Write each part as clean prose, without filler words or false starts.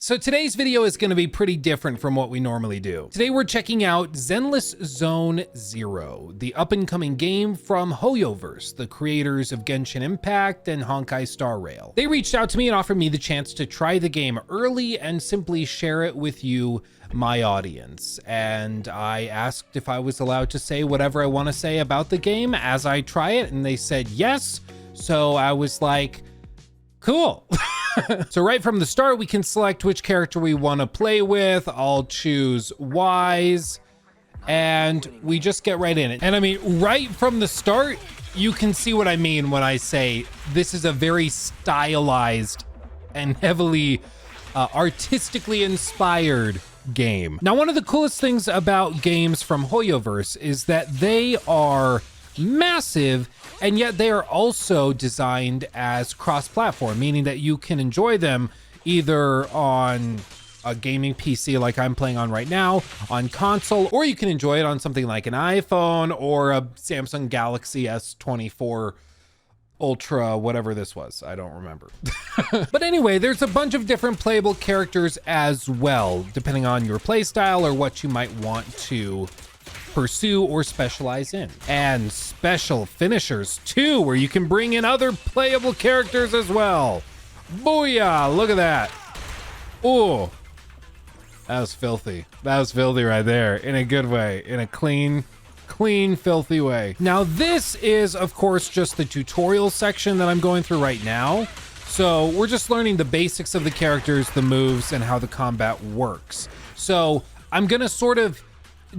So today's video is going to be pretty different from what we normally do. Today we're checking out Zenless Zone Zero, the up-and-coming game from HoYoverse's, the creators of Genshin Impact and Honkai Star Rail. They reached out to me and offered me the chance to try the game early and simply share it with you, my audience. And I asked if I was allowed to say whatever I want to say about the game as I try it, and they said yes. So I was like, cool. So right from the start, we can select which character we want to play with. I'll choose Wise, and we just get right in it. And I mean, right from the start, you can see what I mean when I say this is a very stylized and heavily artistically inspired game. Now, one of the coolest things about games from HoYoverse is that they are massive, and yet they are also designed as cross-platform, meaning that you can enjoy them either on a gaming PC like I'm playing on right now, on console, or you can enjoy it on something like an iPhone or a Samsung Galaxy S24 Ultra, whatever this was. I don't remember. But anyway, there's a bunch of different playable characters as well, depending on your playstyle or what you might want to pursue or specialize in. And special finishers too, where you can bring in other playable characters as well. Booyah, look at that. Oh, that was filthy. That was filthy right there, in a good way, in a clean, filthy way. Now this is of course just the tutorial section that I'm going through right now. So we're just learning the basics of the characters, the moves, and how the combat works. So I'm gonna sort of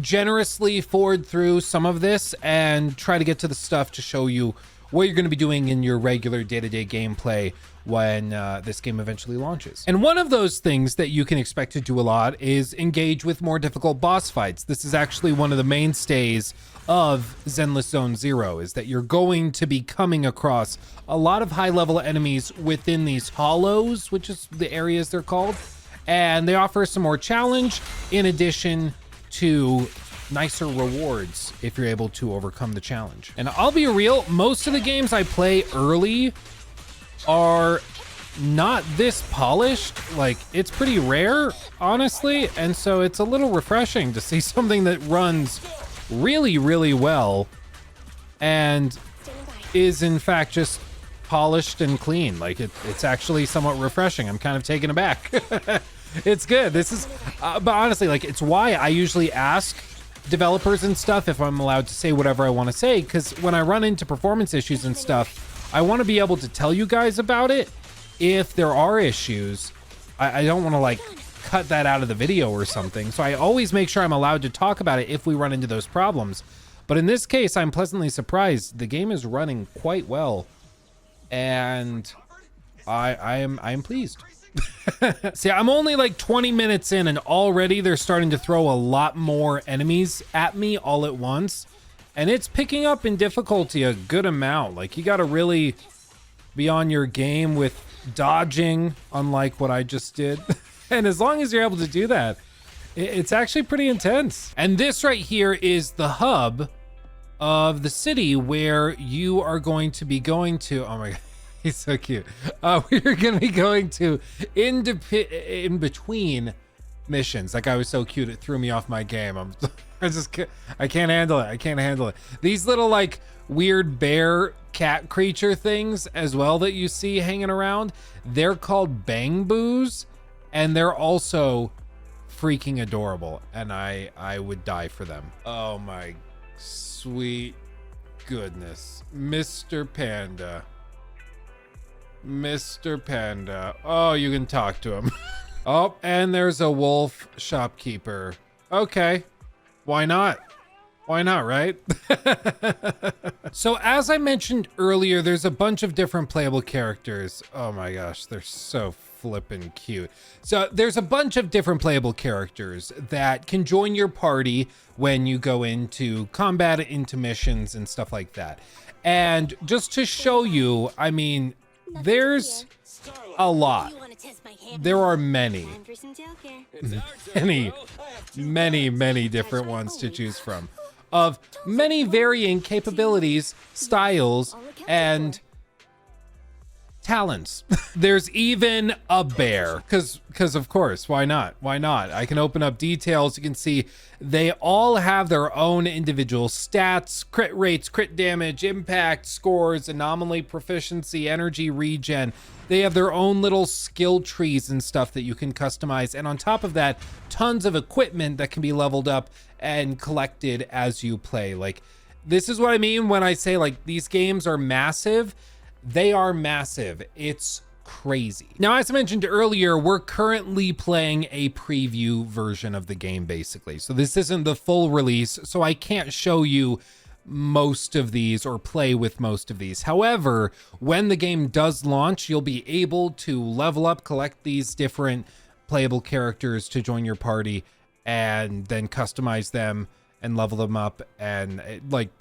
generously forward through some of this and try to get to the stuff to show you what you're going to be doing in your regular day-to-day gameplay when this game eventually launches. And one of those things that you can expect to do a lot is engage with more difficult boss fights. This is actually one of the mainstays of Zenless Zone Zero, is that you're going to be coming across a lot of high-level enemies within these hollows, which is the areas they're called, and they offer some more challenge in addition to nicer rewards if you're able to overcome the challenge. And I'll be real, most of the games I play early are not this polished. Like, it's pretty rare, honestly, and so it's a little refreshing to see something that runs really, really well and is in fact just polished and clean. Like, it's actually somewhat refreshing. I'm kind of taken aback. It's good. This is, but honestly, like, it's why I usually ask developers and stuff if I'm allowed to say whatever I want to say, because when I run into performance issues and stuff, I want to be able to tell you guys about it if there are issues. I don't want to like cut that out of the video or something. So I always make sure I'm allowed to talk about it if we run into those problems. But in this case, I'm pleasantly surprised. The game is running quite well, and I am pleased. See, I'm only like 20 minutes in and already they're starting to throw a lot more enemies at me all at once, and it's picking up in difficulty a good amount. Like, you got to really be on your game with dodging, unlike what I just did. And as long as you're able to do that, it's actually pretty intense. And this right here is the hub of the city where you are going to be going to. Oh my God. He's so cute. We're gonna be going to in between missions. That guy was so cute, it threw me off my game. I can't handle it. I can't handle it. These little like weird bear cat creature things as well that you see hanging around, they're called bang boos, and they're also freaking adorable, and I would die for them. Oh my sweet goodness. Mr. Panda. Mr. Panda. Oh, you can talk to him. Oh, and there's a wolf shopkeeper. Okay, why not? Why not, right? So as I mentioned earlier, there's a bunch of different playable characters. Oh my gosh, they're so flippin' cute. So there's a bunch of different playable characters that can join your party when you go into combat, into missions and stuff like that. And just to show you, I mean, there's a lot. There are many different ones to choose from, of many varying capabilities, styles, and talons. There's even a bear, because of course, why not? Why not? I can open up details. You can see they all have their own individual stats, crit rates, crit damage, impact, scores, anomaly, proficiency, energy, regen. They have their own little skill trees and stuff that you can customize. And on top of that, tons of equipment that can be leveled up and collected as you play. Like, this is what I mean when I say like these games are massive. They are massive. It's crazy. Now, as I mentioned earlier, we're currently playing a preview version of the game, basically. So this isn't the full release, so I can't show you most of these or play with most of these. However, when the game does launch, you'll be able to level up, collect these different playable characters to join your party, and then customize them and level them up. And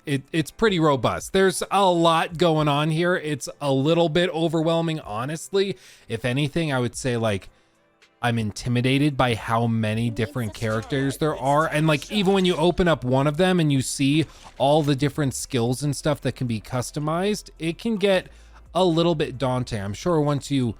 it's pretty robust. There's a lot going on here. It's a little bit overwhelming, honestly. If anything, I would say like I'm intimidated by how many different characters there are. And like, even when you open up one of them and you see all the different skills and stuff that can be customized, it can get a little bit daunting. I'm sure once you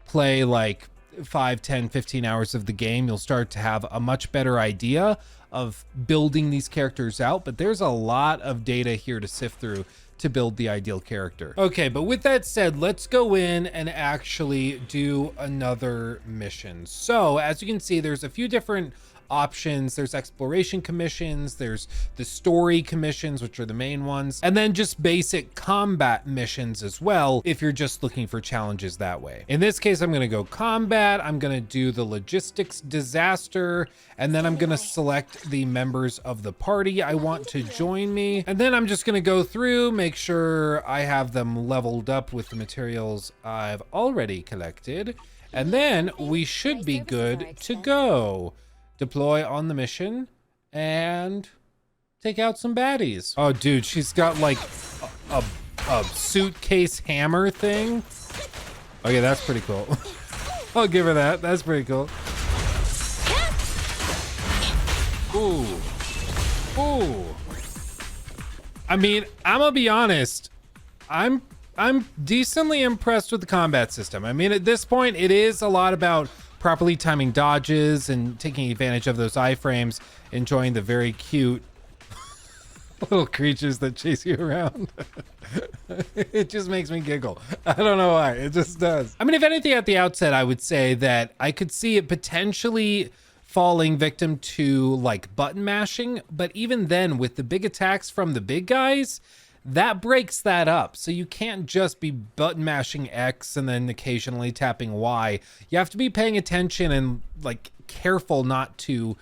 play like 5, 10, 15 hours of the game, you'll start to have a much better idea of building these characters out, but there's a lot of data here to sift through to build the ideal character. Okay, but with that said, let's go in and actually do another mission. So as you can see, there's a few different options. There's exploration commissions, there's the story commissions, which are the main ones, and then just basic combat missions as well, if you're just looking for challenges that way. In this case, I'm going to go combat. I'm going to do the logistics disaster, and then I'm going to select the members of the party I want to join me. And then I'm just going to go through, make sure I have them leveled up with the materials I've already collected, and then we should be good to go. Deploy on the mission and take out some baddies. Oh, dude, she's got like a suitcase hammer thing. Okay, that's pretty cool. I'll give her that. That's pretty cool. Ooh. Ooh. I mean, I'm gonna be honest. I'm decently impressed with the combat system. I mean, at this point, it is a lot about properly timing dodges and taking advantage of those iframes, enjoying the very cute little creatures that chase you around. It just makes me giggle. I don't know why, it just does. I mean, if anything, at the outset, I would say that I could see it potentially falling victim to like button mashing, but even then, with the big attacks from the big guys, that breaks that up. So you can't just be button mashing X and then occasionally tapping Y. You have to be paying attention and like careful not to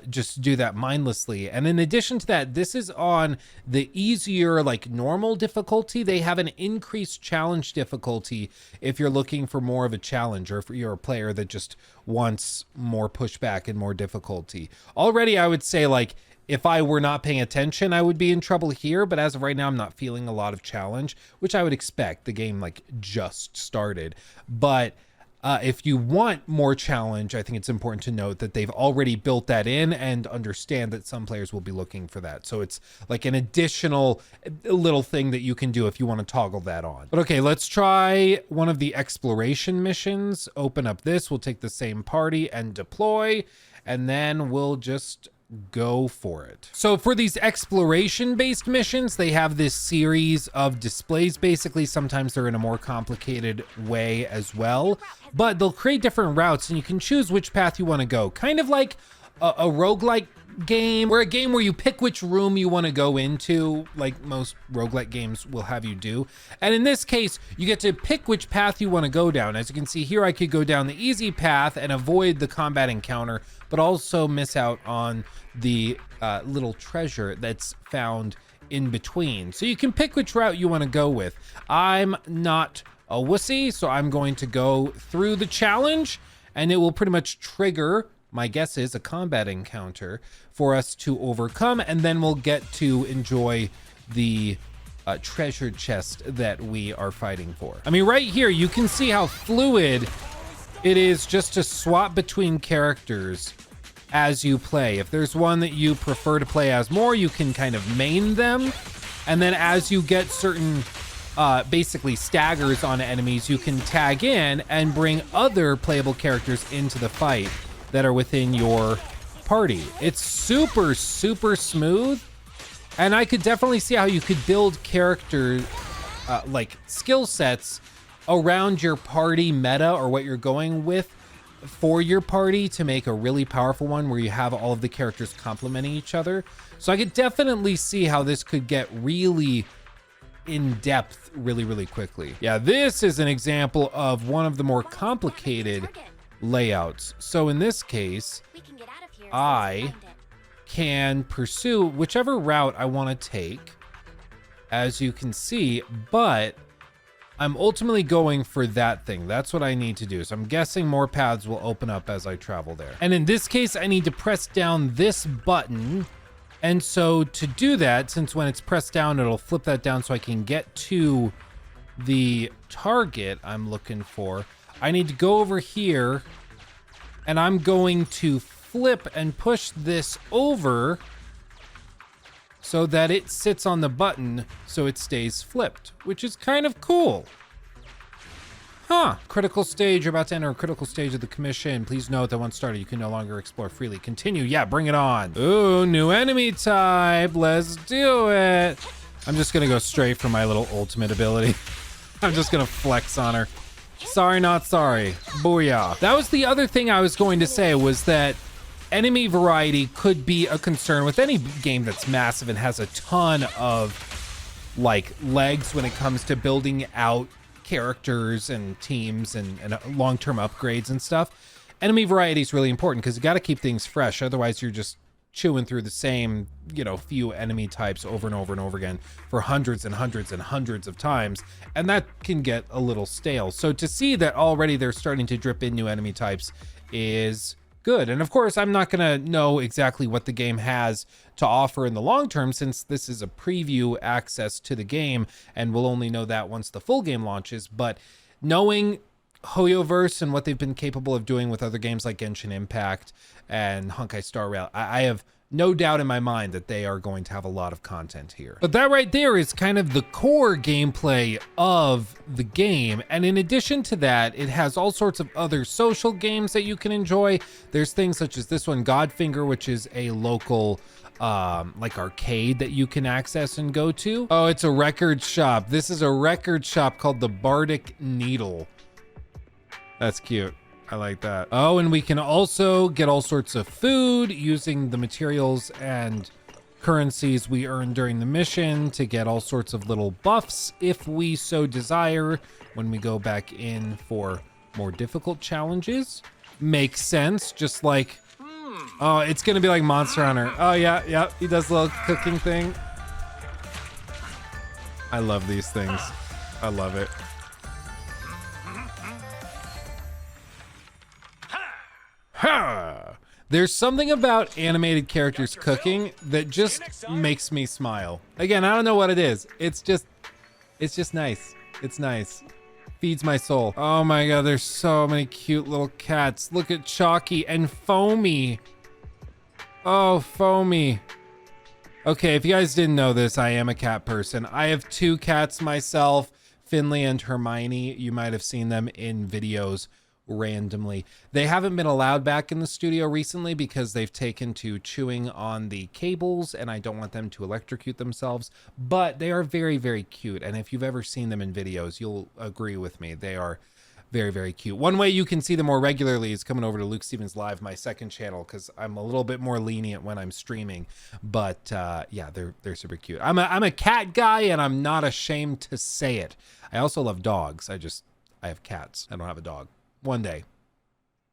just do that mindlessly. And in addition to that, this is on the easier, like normal difficulty. They have an increased challenge difficulty if you're looking for more of a challenge, or if you're a player that just wants more pushback and more difficulty. Already, I would say like, if I were not paying attention, I would be in trouble here, but as of right now, I'm not feeling a lot of challenge, which I would expect. The game like just started. But if you want more challenge, I think it's important to note that they've already built that in and understand that some players will be looking for that. So it's like an additional little thing that you can do if you want to toggle that on. But okay, let's try one of the exploration missions. Open up this, we'll take the same party and deploy, and then we'll just go for it. So for these exploration based missions, they have this series of displays. Basically, sometimes they're in a more complicated way as well, but they'll create different routes and you can choose which path you want to go. Kind of like a roguelike game, or a game where you pick which room you want to go into, like most roguelike games will have you do. And in this case, you get to pick which path you want to go down. As you can see here, I could go down the easy path and avoid the combat encounter, but also miss out on the little treasure that's found in between. So you can pick which route you want to go with. I'm not a wussy, so I'm going to go through the challenge, and it will pretty much trigger, my guess is, a combat encounter for us to overcome, and then we'll get to enjoy the treasure chest that we are fighting for. I mean, right here, you can see how fluid it is just to swap between characters as you play. If there's one that you prefer to play as more, you can kind of main them, and then as you get certain basically staggers on enemies, you can tag in and bring other playable characters into the fight that are within your party. It's super, super smooth. And I could definitely see how you could build character, like skill sets around your party meta or what you're going with for your party to make a really powerful one where you have all of the characters complementing each other. So I could definitely see how this could get really in depth really, really quickly. Yeah, this is an example of one of the more complicated layouts. So in this case, I can pursue whichever route I want to take, as you can see, but I'm ultimately going for that thing. That's what I need to do. So I'm guessing more paths will open up as I travel there. And in this case, I need to press down this button. And so to do that, since when it's pressed down, it'll flip that down so I can get to the target I'm looking for, I need to go over here and I'm going to flip and push this over so that it sits on the button so it stays flipped, which is kind of cool. Huh. Critical stage. You're about to enter a critical stage of the commission. Please note that once started, you can no longer explore freely. Continue. Yeah, bring it on. Ooh, new enemy type. Let's do it. I'm just going to go straight for my little ultimate ability. I'm just going to flex on her. Sorry, not sorry. Booyah. That was the other thing I was going to say, was that enemy variety could be a concern with any game that's massive and has a ton of like legs when it comes to building out characters and teams and long-term upgrades and stuff. Enemy variety is really important because you got to keep things fresh. Otherwise, you're just chewing through the same, you know, few enemy types over and over and over again for hundreds and hundreds and hundreds of times. And that can get a little stale. So to see that already they're starting to drip in new enemy types is good. And of course, I'm not going to know exactly what the game has to offer in the long term, since this is a preview access to the game, and we'll only know that once the full game launches. But knowing HoYoverse and what they've been capable of doing with other games like Genshin Impact and Honkai Star Rail, I have no doubt in my mind that they are going to have a lot of content here. But that right there is kind of the core gameplay of the game. And in addition to that, it has all sorts of other social games that you can enjoy. There's things such as this one, Godfinger, which is a local like arcade that you can access and go to. Oh, it's a record shop. This is a record shop called the Bardic Needle. That's cute. I like that. Oh, and we can also get all sorts of food using the materials and currencies we earn during the mission to get all sorts of little buffs if we so desire when we go back in for more difficult challenges. Makes sense, just like, oh, it's gonna be like Monster Hunter. Oh yeah, he does a little cooking thing. I love these things. I love it. Ha! There's something about animated characters cooking that just makes me smile. Again, I don't know what it is. It's just nice. It's nice. Feeds my soul. Oh my god, there's so many cute little cats. Look at Chalky and Foamy. Oh, Foamy. Okay, if you guys didn't know this, I am a cat person. I have 2 cats myself, Finley and Hermione. You might have seen them in videos randomly. They haven't been allowed back in the studio recently because they've taken to chewing on the cables, and I don't want them to electrocute themselves, but they are very, very cute. And if you've ever seen them in videos, you'll agree with me. They are very, very cute. One way you can see them more regularly is coming over to Luke Stevens Live, my second channel, because I'm a little bit more lenient when I'm streaming. But yeah, they're super cute. I'm a cat guy, and I'm not ashamed to say it. I also love dogs. I have cats. I don't have a dog. One day.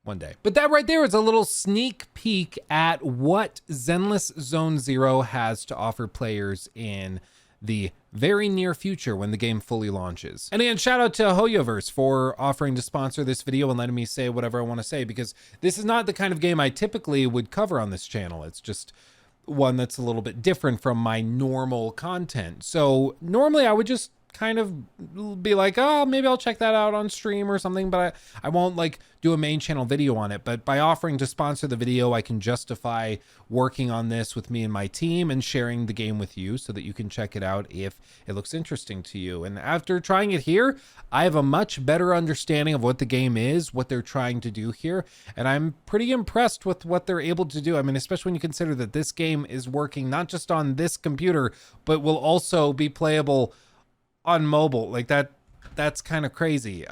But that right there is a little sneak peek at what Zenless Zone Zero has to offer players in the very near future when the game fully launches. And again, shout out to HoYoverse for offering to sponsor this video and letting me say whatever I want to say, because this is not the kind of game I typically would cover on this channel. It's just one that's a little bit different from my normal content. So normally I would just kind of be like, oh, maybe I'll check that out on stream or something, but I won't like do a main channel video on it. But by offering to sponsor the video, I can justify working on this with me and my team and sharing the game with you so that you can check it out if it looks interesting to you. And after trying it here, I have a much better understanding of what the game is, what they're trying to do here, and I'm pretty impressed with what they're able to do. I mean, especially when you consider that this game is working not just on this computer, but will also be playable on mobile. Like that's kind of crazy.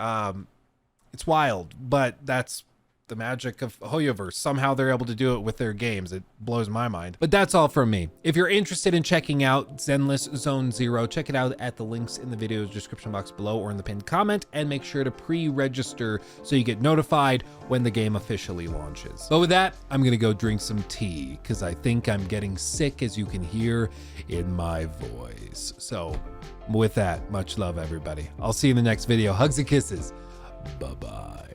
It's wild, but that's the magic of HoYoverse. Somehow they're able to do it with their games. It blows my mind. But that's all from me. If you're interested in checking out Zenless Zone Zero, check it out at the links in the video description box below or in the pinned comment, and make sure to pre-register so you get notified when the game officially launches. But with that, I'm gonna go drink some tea because I think I'm getting sick, as you can hear in my voice. So with that, much love, everybody. I'll see you in the next video. Hugs and kisses. Bye-bye.